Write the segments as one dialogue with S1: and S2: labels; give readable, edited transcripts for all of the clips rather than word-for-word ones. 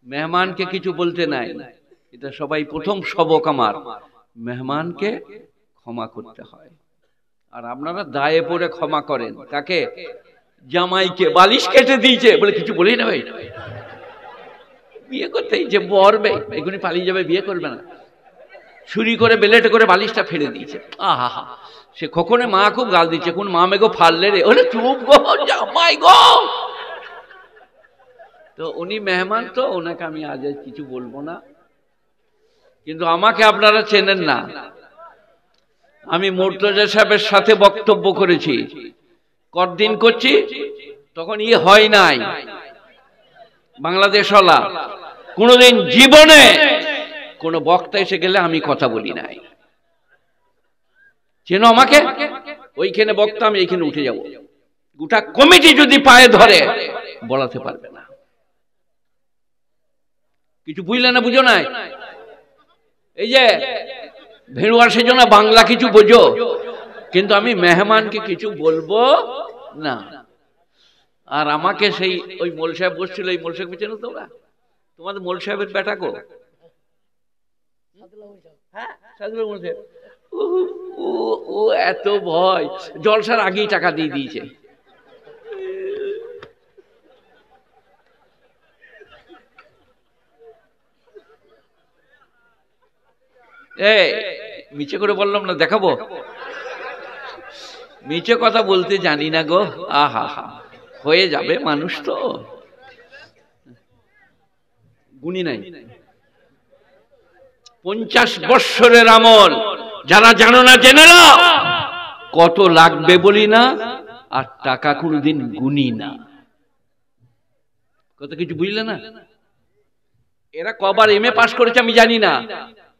S1: মেহমানকে কিছু বলতে নাই, এটা সবাই প্রথম সবক আমার, মেহমানকে ক্ষমা করতে হয়। আর আপনারা দায়ে পড়ে ক্ষমা করেন কাকে? জামাইকে। বালিশ কেটে দিয়েছে বলে কিছু বলি না ভাই, বিয়ে করতেই যে বরবে এখনই পালিয়ে যাবে, বিয়ে করবে না, ছুরি করে বেলেটে করে বালিশটা ফেলে দিয়েছে। আহা হা, সে কখনো মা খুব গাল দিচ্ছে, কোন মা মেগো ফাললে রে, ওরে চুপ গো জামাই গো। তো উনি মেহমান, তো ওনাকে আমি আজ কিছু বলবো না, কিন্তু আমাকে আপনারা চেনেন না। আমি মুর্তজা সাহেবের সাথে বক্তব্য করেছি, কতদিন করছি, তখন হয় নাই বাংলাদেশ হলা, কোনদিন জীবনে কোন বক্তা এসে গেলে আমি কথা বলি নাই। চেনো আমাকে? ওইখানে বক্তা, আমি এইখানে উঠে যাব, গোটা কমিটি যদি পায়ে ধরে বলাতে পারবে না। কিছু বুঝলে না, বুঝো নাই? এই যে ভেড়ুয়ার সেজন্য বাংলা কিছু বোঝো, কিন্তু আমি মেহমানকে কিছু বলবো না। আর আমাকে সেই ওই মোল সাহেব বসছিল, ওই মোল সাহেব চেনো তোমরা? তোমাদের মোল সাহেবের বেটা গো, হ্যাঁ ও এত ভয়, জলসার আগেই টাকা দিয়ে দিয়েছে। মিছে করে বললাম না, দেখাবো? মিছে কথা বলতে জানি না গো। আহা হা, হয়ে যাবে মানুষ তো, গুণী নাই। 50 বৎসরের আমল, যারা জানো না জেনে নাও। কত লাগবে বলি না, আর টাকা কোনদিন গুনি না। কত কিছু বুঝলে না? এরা কবার এমএ পাস করেছে আমি জানি না।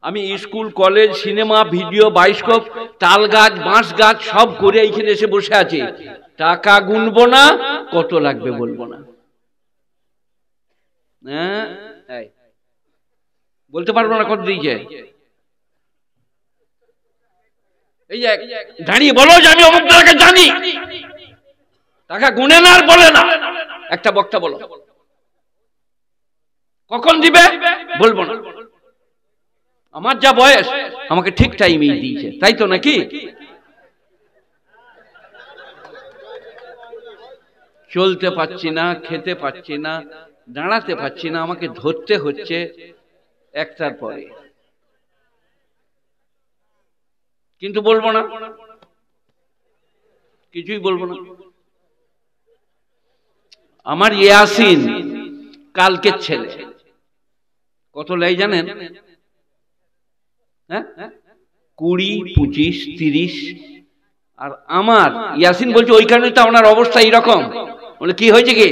S1: আমি school, college, cinema, video, bioscope, তাল গাছ, বাঁশ গাছ সব করে এইখানে এসে বসে আছি। টাকা গুনবো না, কত লাগবে বলবো না। হ্যাঁ, বলতে পারবো না কত দিয়েছে। এই যে দাঁড়িয়ে বলো যে আমি অমুক টাকা জানি, টাকা গুনে না আর বলে না। একটা বক্তা বলো কখন দিবে, বলবো না। আমার যা বয়স, আমাকে ঠিক টাইমেই দিয়েছে, তাই তো নাকি? চলতে পারছি না, খেতে পারছি না, দাঁড়াতে পারছি না, আমাকে ধরতে হচ্ছে একটার পরে, কিন্তু বলবো না, কিছুই বলবো না। আমার ইয়াসিন কালকের ছেলে, কত লাই জানেন? 20, 25, 30। আর আমার ইয়াসিন বলছে ওই কারণে তো আপনার অবস্থা এইরকম। বলে কি হয়েছে কি?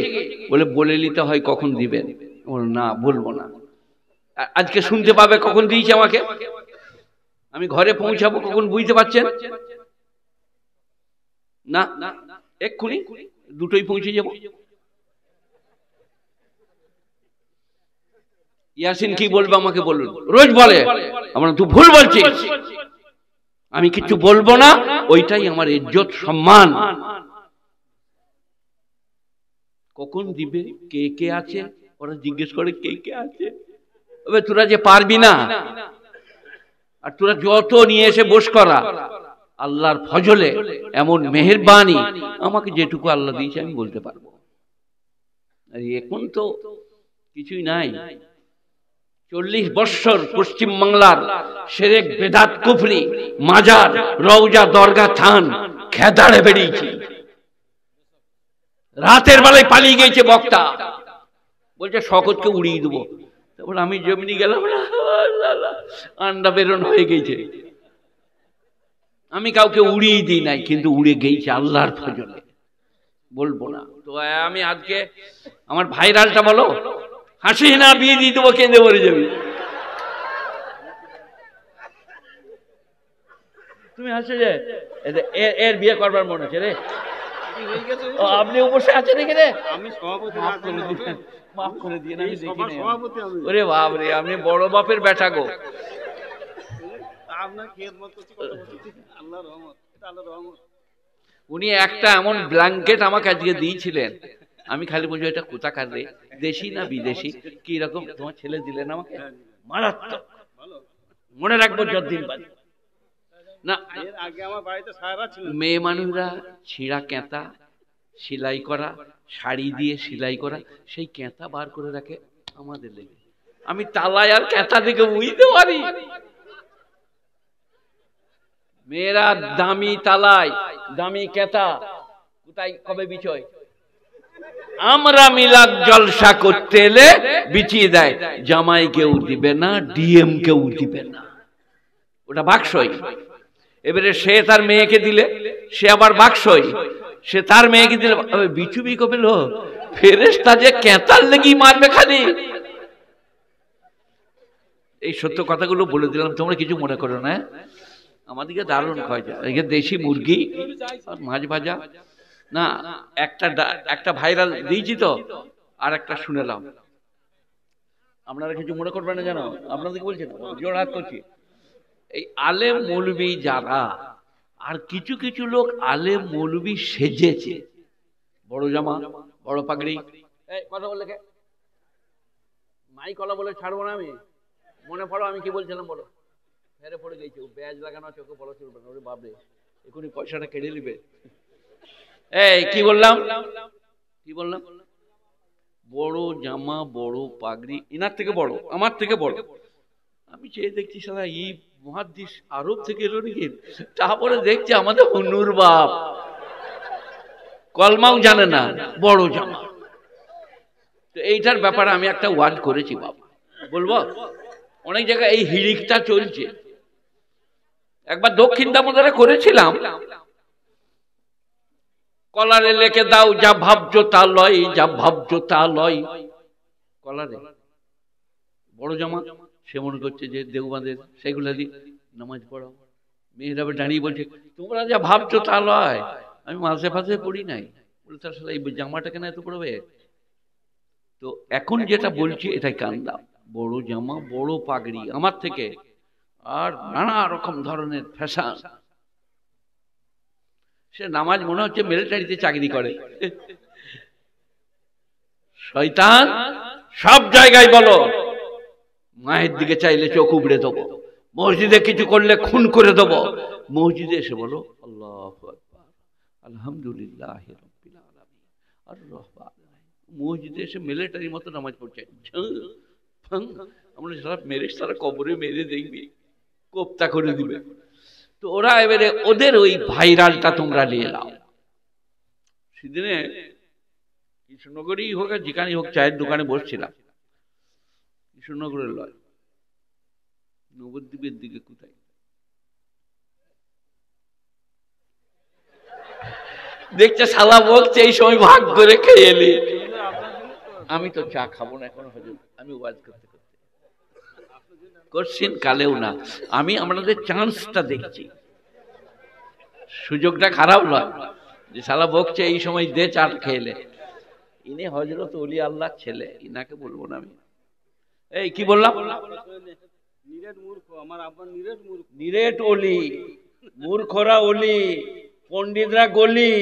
S1: বলে বলে নিতে হয় কখন দিবেন। না, বলবো না। আজকে শুনতে পাবে কখন দিয়েছে আমাকে, আমি ঘরে পৌঁছাবো কখন, বুঝতে পারছেন না? এক্ষুনি দুটোই পৌঁছে যাব। ইয়াসিন কি বলবে আমাকে বলুন, রোজ বলে আমরা তুই ভুল বলছিস, আমি কিছু বলবো না, ওইটাই আমার ইজ্জত সম্মান। কখন দিবে, কে কে আছে, ওরা জিজ্ঞেস করে কে কে আছে। তবে তোরা যে পারবি না, আর তোরা যত নিয়ে এসে বস করা, আল্লাহর ফজলে এমন মেহেরবানি, আমাকে যেটুকু আল্লাহ দিয়েছে আমি বলতে পারবো। আর এখন তো কিছুই নাই। 40 বৎসর পশ্চিম বাংলার শিরক, বেদাত, কুফরি, মাজার, রওজা, দরগা, থান খেদাড়ে বেরিয়েছি। রাতের বেলায় পালিয়ে গেছে বক্তা, বলছে শকতকে উড়িয়ে দেবো। তারপর আমি যেমনি গেলাম, আন্ডা বেরোন হয়ে গেছে। আমি কাউকে উড়িয়ে দিই নাই, কিন্তু উড়ে গেছে আল্লাহর ফজলে, বলবো না। তো আমি আজকে আমার ভাইরালটা বলো, হাসি না বিয়ে দিয়ে দেবো, কেঁদে মরে যাবি। তুমি হাসে যে এর বিয়ে করবার মনে আছে রে, আপনি বসে আছেন এখানে, আমি সভাপতি, মাফ করে দিয়ে, আমি দেখিনি। ওরে বাপ রে, আপনি বড় বাপের বেটা গো। উনি একটা এমন ব্ল্যাঙ্কেট আমাকে আজকে দিয়েছিলেন, আমি খালি বলছি এটা কোথাকার রে, দেশি না বিদেশি, কি রকম তোমার ছেলে দিলেন আমাকে, মারাত্মক, মনে রাখবো যতদিন বাঁচব। না মেয়ে মানুষরা ছিঁড়া কেঁতা সেলাই করা, শাড়ি দিয়ে সেলাই করা, সেই কেঁতা বার করে রাখে আমাদের লেগে। আমি তালায় আর কেঁতা দেখে বুঝতে পারি মেয়েরা দামি তালায় দামি কেঁতা কোথায় কবে বিচয়। আমরা মিলাদ জলসা করতে এলে বিছিয়ে দেয়, জামাই কেউ দিবে না, ডিএম কেউ দিবে না, ওটা বাক্সই। এবারে সে তার মেয়েকে দিলে সে আবার বাক্সই, সে তার মেয়েকে দিলে বিচুবি কবে লো ফেরেশতা যে কেঁতার লেগি মারবে খালি। এই সত্য কথাগুলো বলে দিলাম, তোমরা কিছু মনে করো না। আমাদেরকে দারুণ খাওয়া যায়, দেশি মুরগি মাছ ভাজা। না একটা ভাইরাল দিয়েছি তো, আর একটা শুনেলাম, আপনারা কিছু মনে করবেন না জানো, আপনাদেরকে বলছি জোড়হাত করছি। এই আলেম মৌলবী যারা, আর কিছু কিছু লোক আলেম মৌলবী সেজেছে, বড় জামা বড় পাগড়ি, কথা বললে মাই কলা বলে ছাড়বো না আমি, মনে পড়ো আমি কি বলছিলাম বলো, ফেরে পড়ে গেছি, ব্যাজ লাগানো চোখে বড় চলবে না, ওরে বাবরে এখনই পয়সাটা কেড়ে নিবে। এই কি বললাম, কি বললাম, বড় জামা বড় পাগড়ি, ইনার থেকে বড় আমার থেকে বড়। আমি চেয়ে দেখছি সারা এই মহাদেশ আরব থেকে এলো নাকি, তারপরে দেখছি আমাদের হনুর বাপ কলমাও জানে না, বড় জামা। তো এইটার ব্যাপারে আমি একটা ওয়াজ করেছি বাবা, বলবো অনেক জায়গায় এই হিড়িকটা চলছে। একবার দক্ষিণ দামোদরে করেছিলাম, কলারে লেখে দাও যা ভাবছো তা লয়, যা ভাবছো তা লয়। কলারে বড় জামা, সে মনে করছে যে দেওবাঁদের, সেগুলো দিয়ে নামাজ পড়াও। মেয়েরা দাঁড়িয়ে বলছে তোমরা যা ভাবছো তা লয়, আমি মাঝে মাঝে পড়ি নাই, বলে তার সাথে এই জামাটা কেন এত পড়বে। তো এখন যেটা বলছি এটাই কান্দাম, বড় জামা বড় পাগড়ি আমার থেকে, আর নানা রকম ধরনের ফ্যাশন। সে নামাজ মনে হচ্ছে মিলিটারিতে চাকরি করে। শয়তান সব জায়গায় বলো, মায়ের দিকে চাইলে চোখ উবড়ে দেবো, মসজিদে কিছু করলে খুন করে দেবো, মসজিদে এসে বলো আল্লাহু আকবার আলহামদুলিল্লাহ রাব্বিল আলামিন আর রহমান। মসজিদে এসে মিলিটারির মতো নামাজ পড়ছে, আমরা সারা মেরে সারা কবরে মেরে দেখবি কোপ্তা করে দিবে। তো ওরা এবারে ওদের ওই ভাইরালটা তোমরা নিয়ে নাও। সেদিনে কৃষ্ণনগরই হোক আর যেখানেই হোক, চায়ের দোকানে বসছিলাম, কৃষ্ণনগরের লয়, নবদ্বীপের দিকে কোথায়, দেখছে শালা বলছে এই সময় ভাগ করে খেয়ে এলি। আমি তো চা খাবো না এখন, আমি ওয়াজ করতে করতে করছেন কালেও না, আমি আপনাদের চান্সটা দেখছি, সুযোগটা খারাপ নয় যে শালা বকছে এই সময় দে চাট খেলে। ইনি হযরত ওলি আল্লাহ ছেলে, ইনাকে বলবো না আমি। এই কি বললাম, নিরেট ওলি, মূর্খরা ওলি, পণ্ডিতরা গলি।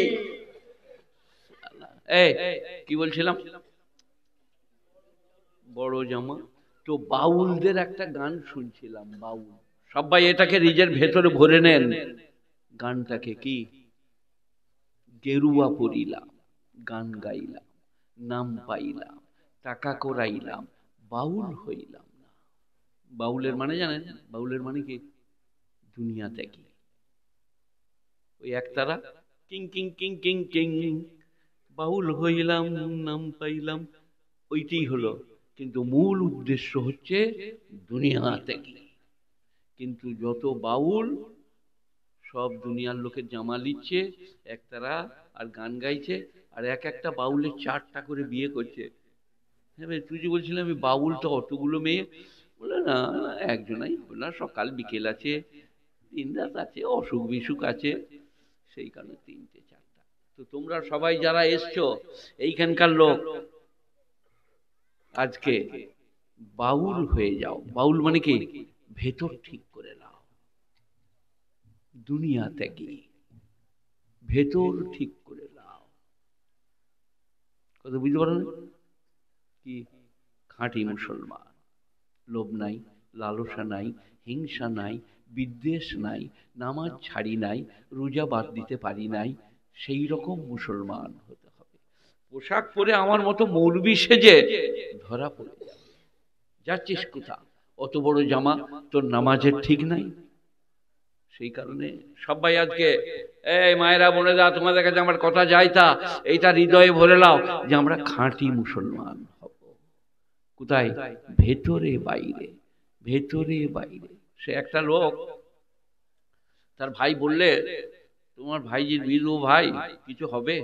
S1: এই কি বলছিলাম, বড় জামা। তো বাউলদের একটা গান শুনছিলাম, বাউল, সবাই এটাকে নিজের ভেতরে ভরে নেন গানটাকে, কি গেরুয়া পরিলাম, গান গাইলাম, নাম পাইলাম, টাকা করাইলাম, বাউল হইলাম না। বাউলের মানে জানেন, বাউলের মানে কি, দুনিয়াতে কি ওই একতারা king king king king king, বাউল হইলাম নাম পাইলাম, ওইটাই হলো, কিন্তু মূল উদ্দেশ্য হচ্ছে দুনিয়াতে কি। কিন্তু যত বাউল সব দুনিয়ার লোকের জামা লিচ্ছে, একতারা আর গান গাইছে, আর এক একটা বাউলের 4টা করে বিয়ে করছে। হ্যাঁ ভাই, তুই যে বলছিলি আমি বাউল, তো অতগুলো মেয়ে, বলে না একজনাই, না সকাল বিকেল আছে, দিন রাত আছে, অসুখ বিসুখ আছে, সেই কারণে 3টে 4টা। তো তোমরা সবাই যারা এসছো এইখানকার লোক, আজকে বাউল হয়ে যাও। বাউল মানে কি, ভেতর ঠিক করে নাও, দুনিয়াতে কি ভেতর ঠিক করে নাও। কথা বুঝতে পারো না, কি খাঁটি মুসলমান, লোভ নাই, লালসা নাই, হিংসা নাই, বিদ্বেষ নাই, নামাজ ছাড়ি নাই, রোজা বাদ দিতে পারি নাই, সেই রকম মুসলমান হতে হবে। পোশাক পরে আমার মতো মৌলবি সেজে ধরা পড়ে যাবে, যাচ্ছিস কোথা, অত বড় জামা, তোর নামাজের ঠিক নাই। সেই কারণে সবাই আজকে এই মায়েরা বোনেরা তোমাদের কাছে আমার কথা যাই তা এইটা হৃদয়ে ভরে নাও যে আমরা খাঁটি মুসলমান হব। কোথায়? ভেতরে বাইরে, ভেতরে বাইরে। সে একটা লোক, তার ভাই বললে তোমার ভাইজির বিয়ে দেবো, ভাই কিছু হবে?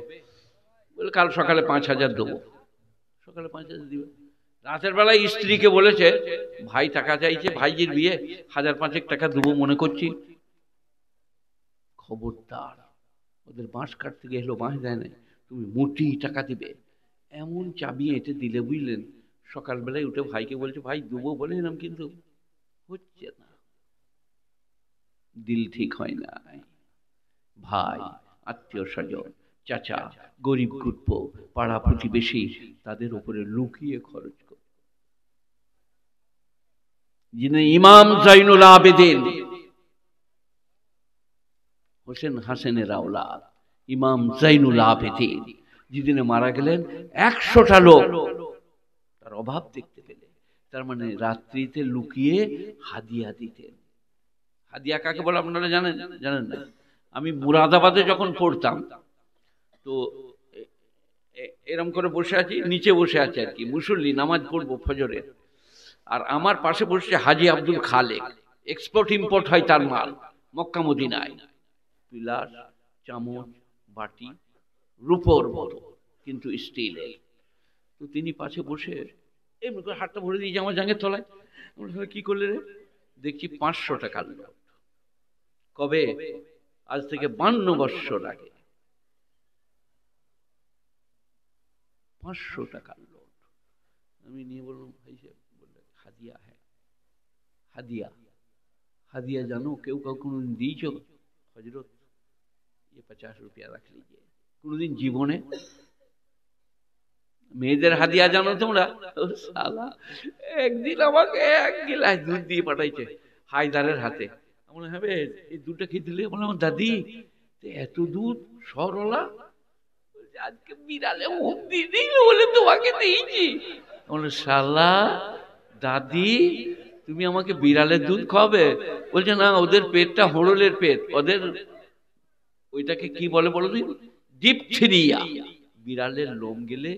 S1: বলে কাল সকালে 5,000 দেবো। সকালে 5,000 দিবে। রাতের বেলায় স্ত্রীকে বলেছে ভাই টাকা চাইছে, ভাইজির বিয়ে, 1,500 টাকা দেবো মনে করছি। খবরদার, ওদের বাঁশ কাটতে গেলো, বাঁশ দেয় নাই, তুমি মোটি টাকা দিবে, এমন চাবি এঁটে দিলে বুঝলেন। সকালবেলায় উঠে ভাইকে বলছে ভাই দেবো বলেছিলাম কিন্তু হচ্ছে না, দিল ঠিক হয় না। ভাই, আত্মীয় স্বজন, চাচা, গরিব গুরপ, পাড়া প্রতিবেশী, তাদের উপরে লুকিয়ে খরচ করে। যিনি ইমাম জাইনুল আবেদিন হোসেন হাসেনের আওলাদ, ইমাম জাইনুল আবেদিন যেদিনে মারা গেলেন, 100টা লোক তার অভাব দেখতে পেলে, তার মানে রাত্রিতে লুকিয়ে হাদিয়া দিতেন। হাদিয়া কাকে বলে আপনারা জানেন? জানেন না? আমি মুরাদাবাদে যখন পড়তাম তো এরম করে বসে আছি, নিচে বসে আছে আর কি, মুসল্লি, নামাজ পড়বো ফজরের, আর আমার পাশে বসছে হাজি আব্দুল খালেক, এক্সপোর্ট ইম্পোর্ট হয় তার মাল মক্কা মদিনায়, পিলার, চামচ, বাটি, রূপোর মতো কিন্তু স্টিলের। তো তিনি পাশে বসে এমনি করে হাতটা ভরে দিয়েছে আমার জাঙ্গের তলায়। কি করলে রে? দেখছি 500 টাকার নোট। কবে? আজ থেকে 52 বৎসর আগে 500 টাকার নোট। আমি নিয়ে বললাম ভাই সাহেব, বললে হাদিয়া। হ্যাঁ হাদিয়া। হাদিয়া জানো কেউ কাউকে কোনোদিন দিয়েছ? হজরত ये 50 रुपया रख लीजिए। কোনোদিন জীবনে? মেয়েদের হাদিয়া জানো তোমরা? শালা একদিন আমাকে 1 গিলাস দুধ দিয়ে পাঠাইছে হায়দারের হাতে। আমার হবে এই দুধটা খেয়ে দিলে, বললাম দাদি এত দুধ সরলা, আজকে বিড়ালে মুখ দিয়ে দিল বলে তোমাকে দিয়েছি। বলল শালা দাদি তুমি আমাকে বিড়ালের দুধ খাওয়াবে? বলছে না, ওদের পেটটা হোড়লের পেট, ওদের ওইটাকে কি বলে বলো দিন? ডিপথিরিয়া। বিড়ালের লোম গেলে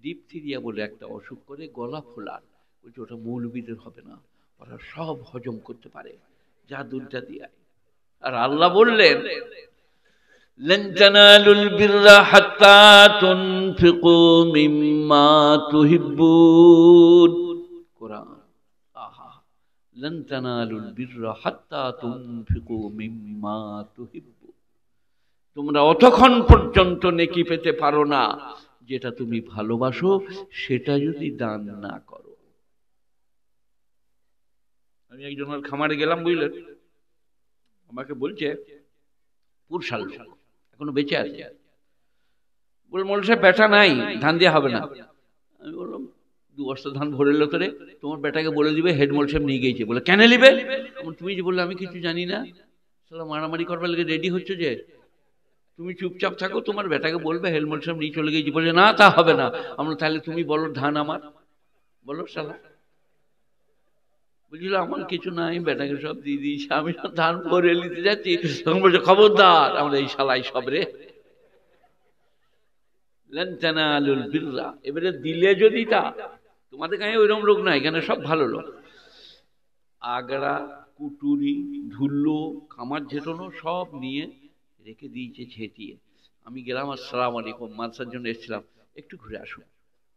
S1: ডিপথিরিয়া বলে একটা অসুখ করে, গলা ফোলার। বলছে ওটা মৌলবীদের হবে না, ওরা সব হজম করতে পারে, যা দুধটা দিয়ে। আর আল্লাহ বললেন لن تنالوا البر حتى تنفقوا مما تحبون। কোরআন। আহা, لن تنالوا البر حتى تنفقوا مما تحبون। তোমরা অতক্ষণ পর্যন্ত নেকি পেতে পারো না যেটা তুমি ভালোবাসো সেটা যদি দান না করো। আমি একজনের খামারে গেলাম বুঝলেন, আমাকে বলছে পুরসাল এখনো বেঁচে আছে, বলে মোল সাহেব বেটা নাই, ধান দেওয়া হবে না। আমি বললাম 2 বস্তা ধান ভরে এলো তোরে, তোমার বেটাকে বলে দিবে হেড মোল সাহেব নিয়ে গিয়েছে। বলে কেন নিবে? তুমি যে বললে আমি কিছু জানি না, সালা মারামারি করবার লেগে রেডি হচ্ছে যে, তুমি চুপচাপ থাকো, তোমার বেটাকে বলবে হেড মোল সাহেব নিয়ে চলে গিয়েছি। বলে না তা হবে না। আমরা তাহলে তুমি বলো ধান আমার, বলো শালা। বুঝলো আমার কিছু নাই, বেটাকে সব দিয়ে দিয়েছি, আমি ধান ভরে নিতে যাচ্ছি, তখন বলছে খবরদার, আমরা এই শালাই সব রে। এবারে দিলে যদি তা, তোমাদের কাছে ওইরকম লোক নাই, এখানে সব ভালো লোক। আগড়া, কুটুরি, ধুল্লো, খামার ঝেটানো সব নিয়ে রেখে দিয়েছে ছেটিয়ে। আমি গেলাম, আসসালামু আলাইকুম, মাদ্রাসার জন্য এসেছিলাম, একটু ঘুরে আসুন।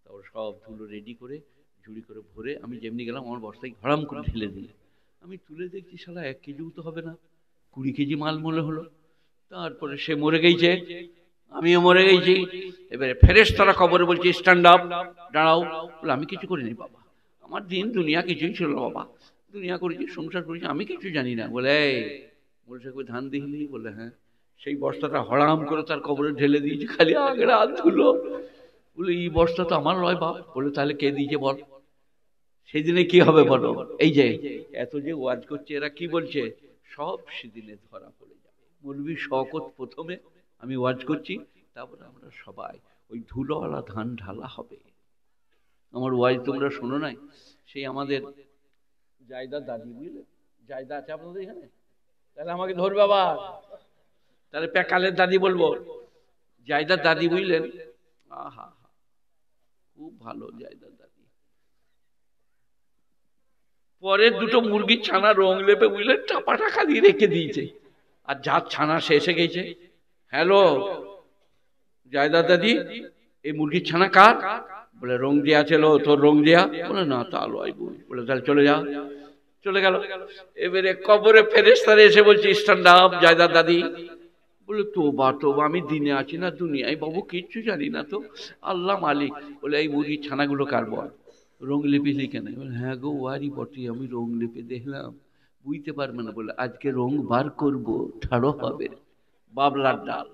S1: তারপর সব ধুলো রেডি করে ঝুড়ি করে ভরে আমি যেমনি গেলাম, আমার বস্তায় ঘড়াম করে ঢেলে দিলে। আমি তুলে দেখছি শালা 1 কেজিও তো হবে না, 20 কেজি মাল মনে হলো। তারপরে সে মরে গেছে, আমিও মরে গেছি। এবারে ফেরেশতারা কবরে বলছে স্ট্যান্ড আপ, দাঁড়াও। বলে আমি কিছু করিনি বাবা, আমার দিন দুনিয়া কিছুই ছিল বাবা, দুনিয়া করেছি, সংসার করেছি, আমি কিছু জানি না। বলে বলছে ধান দিলি? বলে হ্যাঁ। সেই বস্তাটা হড়াম করে তার কবরে ঢেলে দিয়েছে, খালি আগড়া ধুলো। বলে এই বস্তা তো আমার নয় বাপ। বলে তাহলে কে দিয়েছে বল? সেই দিনে কি হবে বলো? এই যে এত যে ওয়াজ করছে, এরা কি বলছে? সব সেদিনে ধরা পড়ে যাবে। মৌলভী শওকত প্রথমে, আমি ওয়াজ করছি, তারপরে আমরা সবাই ওই ধুলোওয়ালা ধান ঢালা হবে। আমার ওয়াজ তোমরা শোনো নাই? সেই আমাদের জায়দা দাদি, বুঝলে? জায়দা আছে আপনাদের এখানে? তাহলে আমাকে ধরবে আবার, তাহলে প্যাকালের দাদি বলবো। জায়দার দাদি, বুঝলেন? আহা, খুব ভালো জায়দার দাদি। পরের দুটো মুরগির ছানা রং লেপে, বুঝলেন, টাপা টাকা দিয়ে রেখে দিয়েছে। আর যার ছানা সে এসে গেছে, হ্যালো জায়দার দাদি, এই মুরগির ছানা কার? বলে রং দেয়া ছিল, তোর রং দেয়া? বলে না, তা লয়। বলে তাহলে চলে যা। চলে গেল। এবারে কবরে ফেরেশতারা এসে বলছে স্ট্যান্ড আপ জায়দার দাদি। বলে তোবা তোবা, আমি দিনে আছি না দুনিয়ায় বাবু, কিচ্ছু জানি না তো, আল্লাহ মালিক। বলে এই মুরগির ছানাগুলো কার বল? রং লেপেলি কেন? হ্যাঁ গো ওয়ারি বটে, আমি রং লেপে দেখলাম, বুঝতে পারবে না। বলে আজকে রং বার করবো, ঠাড়ো হবে বাবলার ডাল।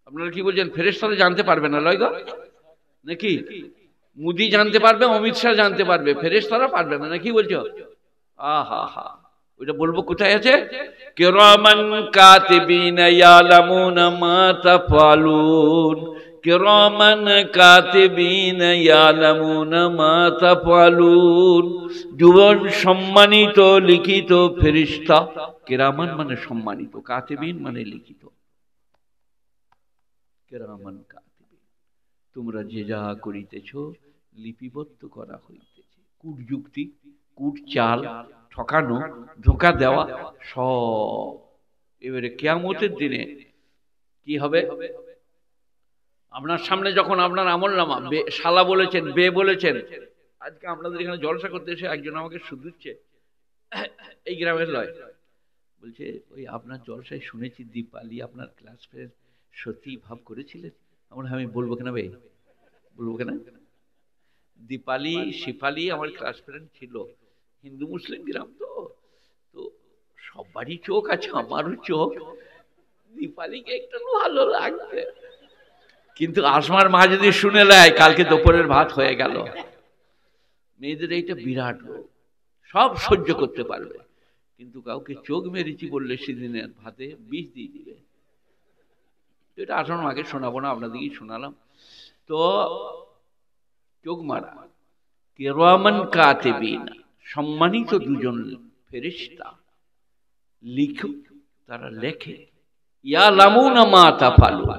S1: আপনারা কি বলছেন? ফেরেশতারা জানতে পারবে না লয় গো নাকি? মোদি জানতে পারবে, অমিত শাহ জানতে পারবে, ফেরেশতারা পারবে না নাকি বলছো? আহা হা, ওইটা বলবো কোথায় আছে? কিরামান কাতিবিনা ইয়ালামুনা মা তাফআলুন, কিরামান কাতিবিনা ইয়ালামুনা মা তাফআলুন। জীবন সম্মানিত লিখিত ফেরেশতা। কিরামান মানে সম্মানিত, কাতিবিন মানে লিখিত। কিরামান কাতিবিন, তোমরা যে যা করিতেছ লিপিবদ্ধ করা হইতেছে। কূট যুক্তি, কূট চাল, ঠকানো, ধোঁকা দেওয়া, সব। এবারে কিয়ামতের দিনে কি হবে? আপনার সামনে যখন আপনার আমলনামা, শালা বলেছেন, বে বলেছেন। আজকে আপনাদের এখানে জলসা করতে এসে একজন আমাকে শুধুচ্ছে, এই গ্রামের লয়, বলছে ওই আপনার জলসায় শুনেছি দীপালি আপনার ক্লাস ফ্রেন্ড, সত্যি ভাব করেছিলেন? আমি বলবো কেন ভাই, বলবো কেন? দীপালি শিফালি আমার ক্লাস ফ্রেন্ড ছিল। হিন্দু মুসলিম গ্রাম তো, তো সবারই চোখ আছে, আমারও চোখ। দীপালিকে একটু ভালো লাগবে, কিন্তু আসমার মা যদি শুনে নেয়, কালকে দুপুরের ভাত হয়ে গেল। মেয়েদের এইটা বিরাট রোগ, সব সহ্য করতে পারবে, কিন্তু কাউকে চোখ মেরেছি বললে সেদিনের ভাতে বিষ দিয়ে দিবে। এটা আসমার মাকে শোনাবো না, আপনাদেরকেই শোনালাম। তো চোখ মারা, কিরামান কাতিবিন, সম্মানিত দুজন ফেরেশতা, লিখক, তারা লেখে, ইয়ালামুনা মা তাফআলুন,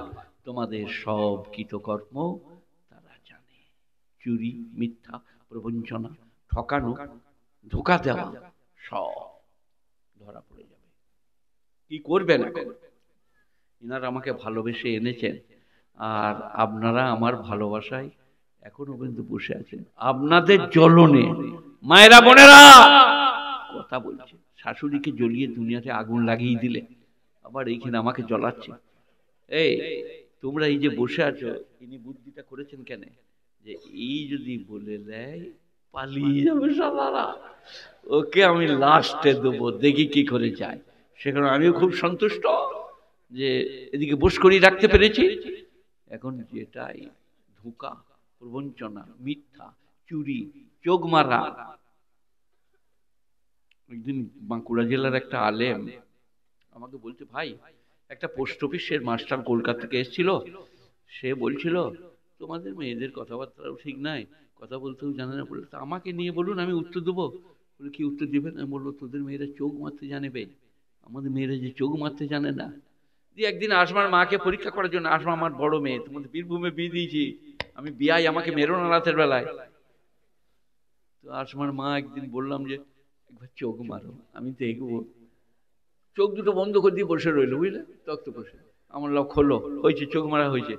S1: তোমাদের সব কৃতকর্ম তারা জানে। চুরি, মিথ্যা, প্রবঞ্চনা, ঠকানো, ধোঁকা দেওয়া, সব ধরা পড়ে যাবে। কি করবেন এখন? ইনারা আমাকে ভালোবেসে এনেছেন, আর আপনারা আমার ভালোবাসায় এখনো কিন্তু বসে আছেন। আপনাদের জ্বলনে মায়েরা বোনেরা কথা বলছে, শাশুড়িকে জ্বলিয়ে দুনিয়াতে আগুন লাগিয়ে দিলে, আবার এইখানে আমাকে জ্বলাচ্ছে। এই তোমরা এই যে বসে আছো, ইনি বুদ্ধিটা করেছেন কেন? যে এই যদি বলে দেয় পালিয়ে যাবে শালারা, ওকে আমি লাস্টে দেবো, দেখি কি করে যায়। সেখানে আমিও খুব সন্তুষ্ট যে এদিকে বস করিয়ে রাখতে পেরেছি। এখন যেটাই ধোঁকা, প্রবঞ্চনা, মিথ্যা, চুরি, চোখ মারা। একদিন বাঁকুড়া জেলার একটা আলেম আমাকে বলছে, ভাই একটা পোস্ট অফিসের মাস্টার কলকাতা থেকে এসেছিল, সে বলছিল তোমাদের মেয়েদের কথাবার্তাও ঠিক নাই, কথা বলতেও জানে না। বলে আমাকে নিয়ে বলুন, আমি উত্তর দেবো। বলে কি উত্তর দিবেন? আমি বললো তোদের মেয়েরা চোখ মারতে জানে বে, আমাদের মেয়েরা যে চোখ মারতে জানে না। দিয়ে একদিন আসমার মাকে পরীক্ষা করার জন্য, আসমা আমার বড় মেয়ে, তোমাদের বীরভূমে বিয়ে দিয়েছি আমি, বিয়াই আমাকে মেরো না রাতের বেলায়। তো আসমার মা একদিন বললাম যে একবার চোখ মারো, আমি দেখবো। চোখ দুটো বন্ধ করে দিয়ে বসে রইলো, বুঝলে, তক্ত বসে। আমার লোক হলো, হয়েছে, চোখ মারা হয়েছে।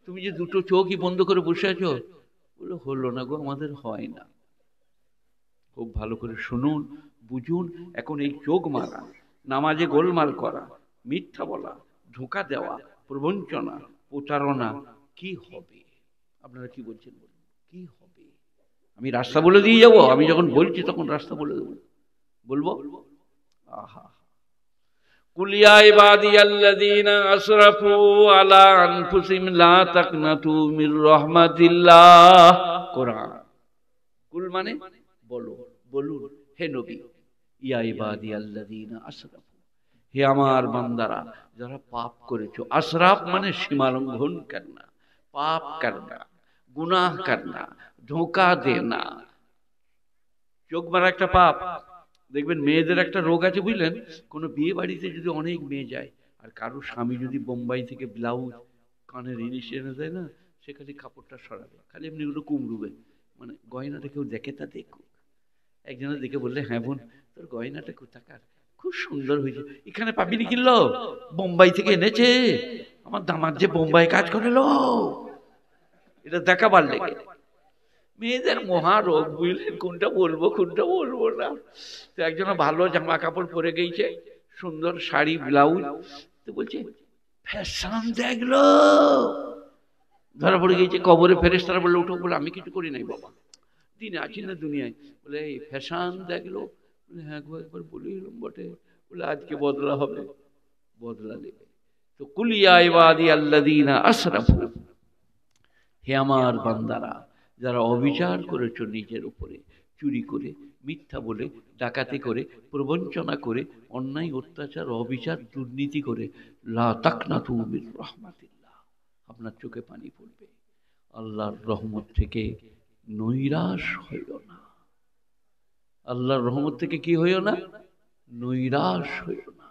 S1: তুমি যে দুটো চোখই বন্ধ করে বসে আছো। বলে হলো না গো, আমাদের হয় না। খুব ভালো করে শুনুন, বুঝুন। এখন এই চোখ মারা, নামাজে গোলমাল করা, মিথ্যা বলা, ধোঁকা দেওয়া, প্রবঞ্চনা, প্রতারণা, কি হবে? আপনারা কি বলছেন বলুন, কি হবে? আমি রাস্তা বলে দিয়ে যাবো? আমি যখন বলছি তখন রাস্তা বলে দেবো, বলবো? আহা, কুল ইয়া ইবাদিয়াল্লাযীনা আসরাফু আলা আনফুসিহিম লা তাকনাতু মির রাহমাতিল্লাহ। কোরআন। কুল মানে বলো, বলুন হে নবী, ইয়া ইবাদিয়াল্লাযীনা আসরাফু, হে আমার বান্দারা যারা পাপ করেছো। আসরাফ মানে সীমালঙ্ঘন করনা, পাপ করনা, গুনাহ করনা, ধোঁকা দেনা। চোখ মারা একটা পাপ। দেখবেন মেয়েদের একটা রোগ আছে বুঝলেন, কোনো বিয়ে বাড়িতে যদি অনেক মেয়ে যায় আর কারো স্বামী যদি বোম্বাই থেকে ব্লাউজ কানের জিনিস এনে দেয় না, সে খালি কাপড়টা সরাবে, খালি এমনি গুলো কুমড়ুবে, মানে গয়নাটা কেউ দেখে তা দেখুক। একজনের দেখে বললে, হ্যাঁ বোন তোর গয়নাটা কোথাকার, খুব সুন্দর হয়েছে, এখানে পাবিনি কিনলো, বোম্বাই থেকে এনেছে, আমার দামার যে বোম্বাই কাজ করে লো, এটা দেখাবার লেগে। মেয়েদের মহারোগ বুঝলেন, কোনটা বলবো কোনটা বলবো না। তো একজন ভালো জামা কাপড় পরে গেছে, সুন্দর শাড়ি ব্লাউজ, তো বলছে ফ্যাশন দেখলো, ধরা পড়ে গেছে। কবরে ফেরেশতারা বললো উঠো, বলে আমি কিছু করি নাই বাবা, দিন আছি না দুনিয়ায়। বলে এই ফ্যাশন দেখলো, বলে হ্যাঁ গো একবার বলে এলাম বটে, বলে আজকে বদলা হবে, বদলা নেবে। তো কুল ইয়া ইবাদিয়াল্লাযীনা আসরাফু, হে আমার বান্দারা যারা অবিচার করেছো নিজের উপরে, চুরি করে, মিথ্যা বলে, ডাকাতি করে, প্রবঞ্চনা করে, অন্যায় অত্যাচার অবিচার দুর্নীতি করে, লা তাকনাতু মির রাহমাতিল্লাহ, আপনার চোখে পানি পড়বে, আল্লাহর রহমত থেকে নৈরাশ হইও না। আল্লাহর রহমত থেকে কি হইও না? নৈরাশ হইও না।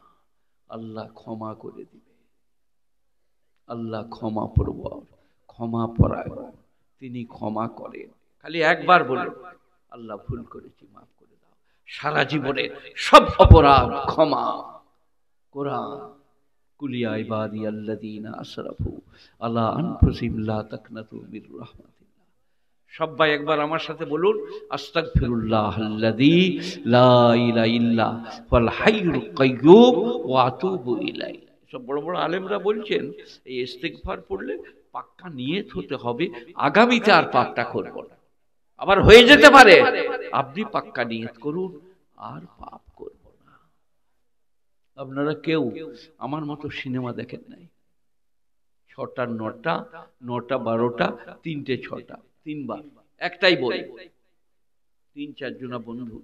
S1: আল্লাহ ক্ষমা করে দিবে। আল্লাহ ক্ষমা প্রবর, ক্ষমা পরায়ণ, তিনি ক্ষমা করেন। খালি একবার বলুন, আল্লাহ ভুল করেছি মাফ করে দাও, সারা জীবনের সব অপরাধ ক্ষমা। কোরআন। কুল ইয়া ইবাদিয়াল্লাযীনা আসরাফু আলা আনফুসিহিম লা তাকনাতু মির রাহমাতিল্লাহ। সবাই একবার আমার সাথে বলুন, আস্তাগফিরুল্লাহাল্লাযী লা ইলাহা ইল্লা হুয়াল হাইয়ুল কাইয়্যুম ওয়া আতুবু ইলাইহি। সব বড় বড় আলেমরা বলছেন এই ইস্তিগফার পড়লে পাক্কা নিয়ত হতে হবে আগামীতে আর পাপটা করব না। আবার হয়ে যেতে পারে, আপনি পাক্কা নিয়ত করুন আর পাপ করব না। আপনারা কেউ আমার মতো সিনেমা দেখেন নাই? 6টা 9টা, 9টা 12টা, 3টে 6টা, 3 বার একটাই বই, 3-4 জনা বন্ধু,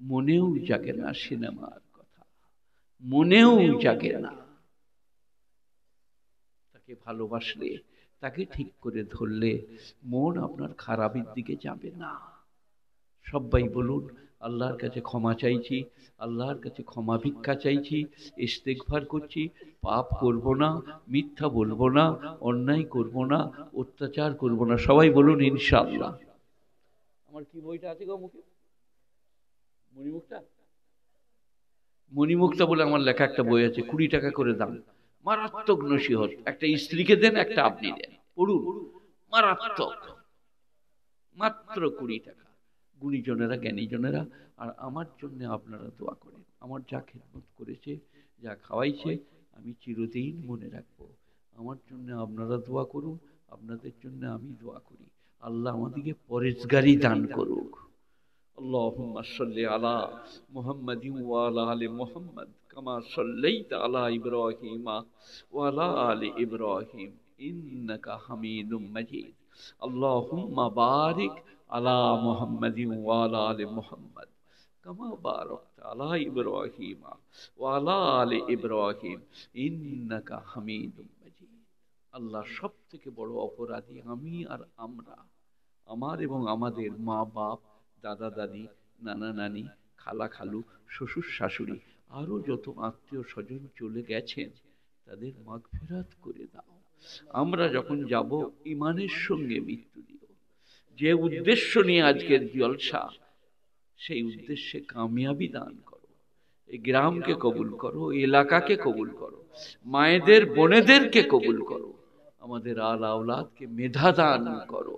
S1: মনেও জাগে না সিনেমার কথা, মনেও জাগে না। তাকে ভালোবাসলে, তাকে ঠিক করে ধরলে মন আপনার খারাপের দিকে যাবে না। সবাই বলুন, আল্লাহর কাছে ক্ষমা চাইছি, আল্লাহর কাছে ক্ষমা ভিক্ষা চাইছি, ইস্তেগফার করছি, পাপ করব না, মিথ্যা বলবো না, অন্যায় করব না, অত্যাচার করব না। সবাই বলুন ইনশাআল্লাহ। আমার কি বইটা আছে গো মুখে? মণিমুক্তা, মণিমুক্তা বলে আমার লেখা একটা বই আছে, 20 টাকা করে দাম, মারাত্মক নসিহত। একটা স্ত্রীকে দেন, একটা আপনি দেন, পড়ুন, মারাত্মক, মাত্র 20 টাকা। গুণীজনেরা, জ্ঞানীজনেরা, আর আমার জন্য আপনারা দোয়া করেন। আমার যা খেদমত করেছে, যা খাওয়াইছে, আমি চিরদিন মনে রাখবো। আমার জন্য আপনারা দোয়া করুন, আপনাদের জন্য আমি দোয়া করি। আল্লাহ আমাদেরকে পরেজগারি দান করুক। আল্লাহুম্মা সাল্লি আলা মুহাম্মাদিন ওয়া আলা আলি মুহাম্মাদ কামা সাল্লাইতা আলা ইব্রাহিম ওয়া আলা আলি ইব্রাহিম ইন্নাকা হামিদুম মাজিদ। আল্লাহুম্মা বারিক আলা মুহাম্মাদিন ওয়া আলা আলি মুহাম্মাদ কামা বারাকতা আলা ইব্রাহিম ওয়া আলা আলি ইব্রাহিম ইন্নাকা হামিদুম মাজিদ। আল্লাহ, সব থেকে বড় অপরাধী আমি আর আমরা, আমার এবং আমাদের মা বাপ, দাদা দাদি, নানা নানি, খালা খালু, শ্বশুর শাশুড়ি, আরো যত আত্মীয় স্বজন চলে গেছেন, তাদের মাগফিরাত করে দাও। আমরা যখন যাব, ঈমানের সঙ্গে মৃত্যু দিও। যে উদ্দেশ্য নিয়ে আজকের জলসা, সেই উদ্দেশ্যে কামিয়াবি দান করো। এই গ্রামকে কবুল করো, এলাকাকে কবুল করো, মায়েদের বোনেদেরকে কবুল করো, আমাদের আল আওলাদকে মেধা দান করো।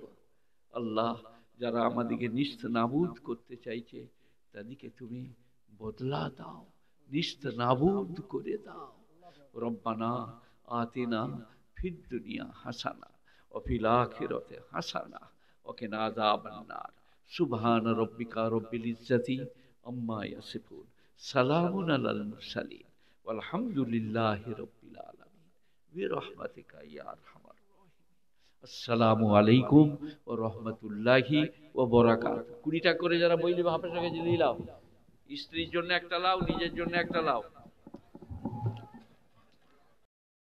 S1: আল্লাহ, যারা আমাদেরকে নিস্ত নাবুদ করতে চাইছে, তাদেরকে তুমি বদলা দাও, নিস্ত নাবুদ করে দাও। রব্বানা আতিনা ফিদ দুনিয়া হাসানা ওয়া ফিল আখিরাতি হাসানা ওয়া কিনা আযাবান নার। সুবহান রাব্বিকা রাব্বিল ইজ্জাতি আম্মা ইয়াসিফুন, সালামুন আলাল মুরসালিন, আলহামদুলিল্লাহি রাব্বিল আলামিন বিরহমাতিকা ইয়া আরহামার রাহিমিন। আসসালামু আলাইকুম ওয়া রাহমাতুল্লাহি ওয়া বারাকাতুহু। 20টা করে যারা বই নেবে হাফেজের কাছে দিয়ে লাও, স্ত্রীর জন্য একটা লাও, নিজের জন্য একটা লাও।